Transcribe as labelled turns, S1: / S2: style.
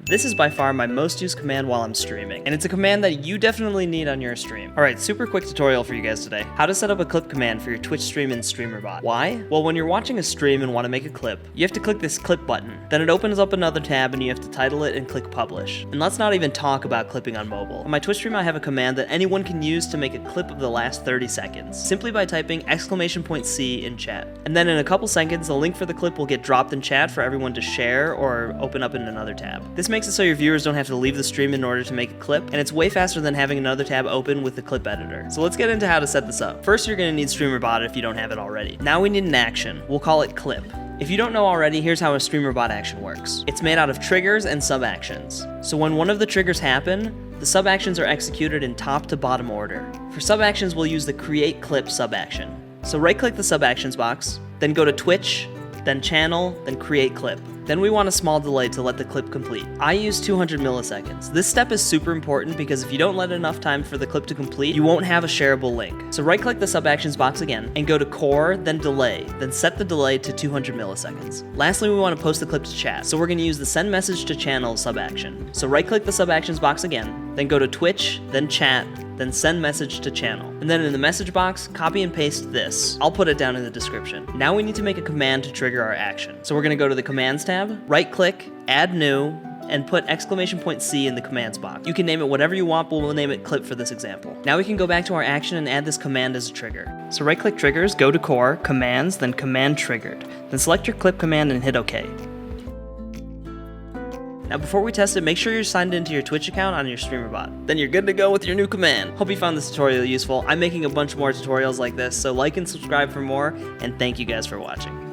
S1: This is by far my most used command while I'm streaming, and it's a command that you definitely need on your stream. Alright, super quick tutorial for you guys today. How to set up a clip command for your Twitch stream in StreamerBot. Why? Well, when you're watching a stream and want to make a clip, you have to click this clip button. Then it opens up another tab and you have to title it and click publish. And let's not even talk about clipping on mobile. On my Twitch stream, I have a command that anyone can use to make a clip of the last 30 seconds, simply by typing !C in chat. And then in a couple seconds, the link for the clip will get dropped in chat for everyone to share or open up in another tab. This makes it so your viewers don't have to leave the stream in order to make a clip, and it's way faster than having another tab open with the clip editor. So let's get into how to set this up. First, you're going to need StreamerBot if you don't have it already. Now we need an action. We'll call it clip. If you don't know already, here's how a StreamerBot action works. It's made out of triggers and sub-actions. So when one of the triggers happen, the sub-actions are executed in top to bottom order. For sub-actions, we'll use the create clip sub-action. So right-click the sub-actions box, then go to Twitch, then channel, then create clip. Then we want a small delay to let the clip complete. I use 200 milliseconds. This step is super important because if you don't let enough time for the clip to complete, you won't have a shareable link. So right-click the sub-actions box again, and go to core, then delay, then set the delay to 200 milliseconds. Lastly, we want to post the clip to chat, so we're going to use the send message to channel sub-action. So right-click the sub-actions box again, then go to Twitch, then chat, then send message to channel. And then in the message box, copy and paste this. I'll put it down in the description. Now we need to make a command to trigger our action. So we're gonna go to the commands tab, right click, add new, and put !C in the commands box. You can name it whatever you want, but we'll name it clip for this example. Now we can go back to our action and add this command as a trigger. So right click triggers, go to core, commands, then command triggered. Then select your clip command and hit OK. Now before we test it, make sure you're signed into your Twitch account on your StreamerBot. Then you're good to go with your new command. Hope you found this tutorial useful. I'm making a bunch more tutorials like this, so like and subscribe for more, and thank you guys for watching.